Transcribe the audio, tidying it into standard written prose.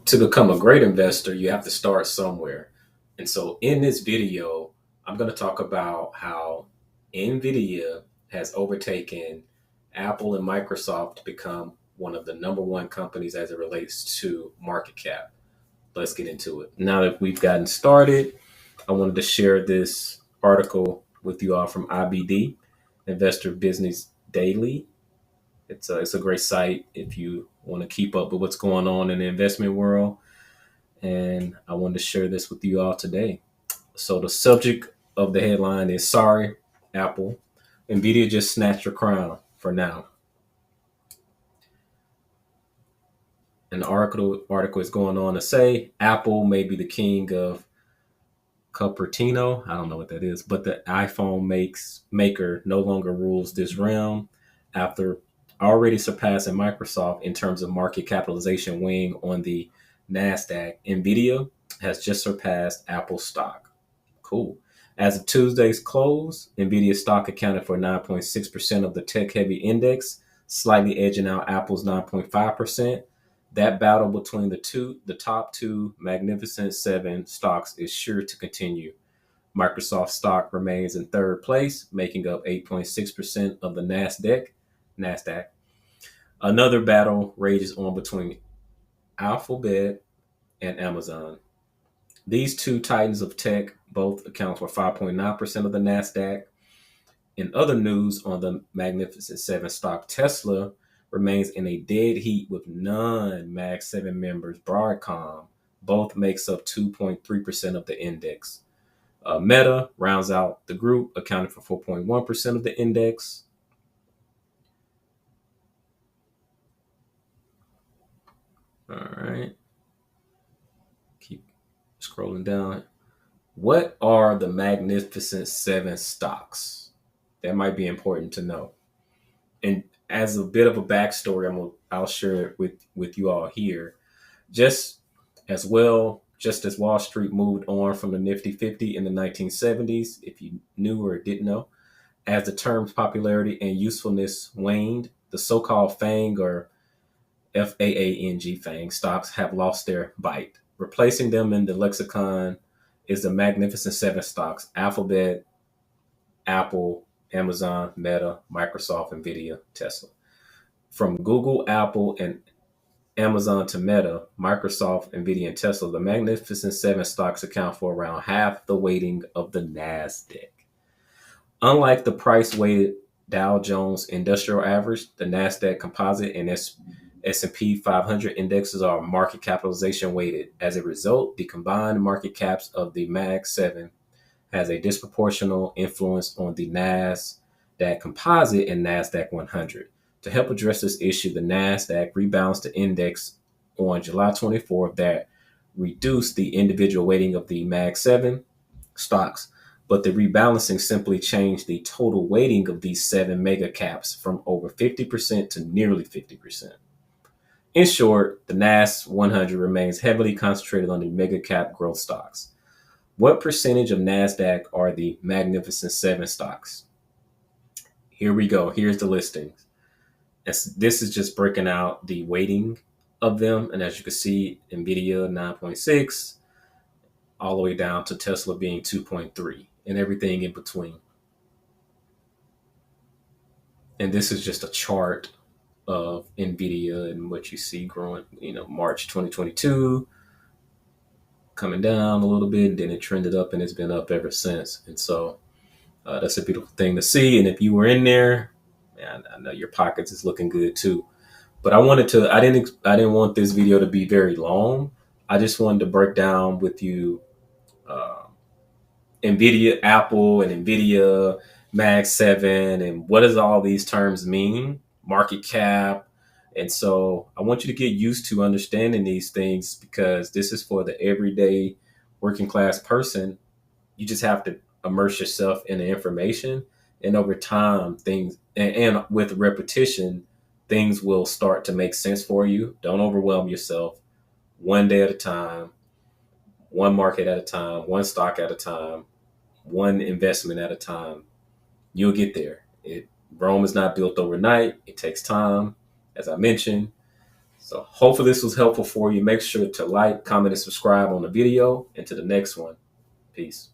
To become a great investor, you have to start somewhere. And so in this video, I'm going to talk about how Nvidia has overtaken Apple and Microsoft to become one of the number one companies as it relates to market cap. Let's get into it. Now that we've gotten started, I wanted to share this article with you all from IBD, Investor Business Daily. It's a great site if you want to keep up with what's going on in the investment world. And I wanted to share this with you all today. So the subject of the headline is sorry, Apple. Nvidia just snatched your crown for now. And the article is going on to say Apple may be the king of Cupertino. I don't know what that is, but the iPhone maker no longer rules this realm after already surpassing Microsoft in terms of market capitalization weighing on the NASDAQ. Nvidia has just surpassed Apple stock. Cool. As of Tuesday's close, Nvidia stock accounted for 9.6% of the tech-heavy index, slightly edging out Apple's 9.5%. That battle between the top two Magnificent Seven stocks is sure to continue. Microsoft stock remains in third place, making up 8.6% of the NASDAQ. Another battle rages on between Alphabet and Amazon. These two titans of tech both account for 5.9% of the NASDAQ. In other news on the Magnificent Seven stock, Tesla remains in a dead heat with non-Mag 7 members. Broadcom both makes up 2.3% of the index. Meta rounds out the group, accounting for 4.1% of the index. All right. Keep scrolling down. What are the Magnificent Seven stocks? That might be important to know. And as a bit of a backstory, I'll share it with you all here. Just as well, just as Wall Street moved on from the Nifty 50 in the 1970s, if you knew or didn't know, as the term's popularity and usefulness waned, the so-called FANG or FAANG stocks have lost their bite. Replacing them in the lexicon is the Magnificent Seven stocks: Alphabet, Apple, Amazon, Meta, Microsoft, Nvidia, Tesla. From Google, Apple, and Amazon to Meta, Microsoft, Nvidia, and Tesla, the Magnificent Seven stocks account for around half the weighting of the NASDAQ. Unlike the price-weighted Dow Jones Industrial Average, the NASDAQ Composite and S&P 500 indexes are market capitalization weighted. As a result, the combined market caps of the Mag 7 has a disproportional influence on the NASDAQ Composite and NASDAQ 100. To help address this issue, the NASDAQ rebalanced the index on July 24th that reduced the individual weighting of the Mag 7 stocks, but the rebalancing simply changed the total weighting of these seven mega caps from over 50% to nearly 50%. In short, the NAS 100 remains heavily concentrated on the mega cap growth stocks. What percentage of NASDAQ are the Magnificent Seven stocks? Here we go. Here's the listings. This is just breaking out the weighting of them. And as you can see, Nvidia 9.6, all the way down to Tesla being 2.3 and everything in between. And this is just a chart of Nvidia and what you see growing, March 2022, coming down a little bit, and then it trended up and it's been up ever since. And so that's a beautiful thing to see. And if you were in there, man, I know your pockets is looking good too. But I didn't want this video to be very long. I just wanted to break down with you Nvidia, Apple, and Nvidia, Mag 7, and what does all these terms mean? Market cap. And so I want you to get used to understanding these things because this is for the everyday working class person. You just have to immerse yourself in the information. And over time, and with repetition, things will start to make sense for you. Don't overwhelm yourself. One day at a time, one market at a time, one stock at a time, one investment at a time. You'll get there. Rome is not built overnight. It takes time, as I mentioned. So hopefully this was helpful for you. Make sure to like, comment, and subscribe on the video. And to the next one. Peace.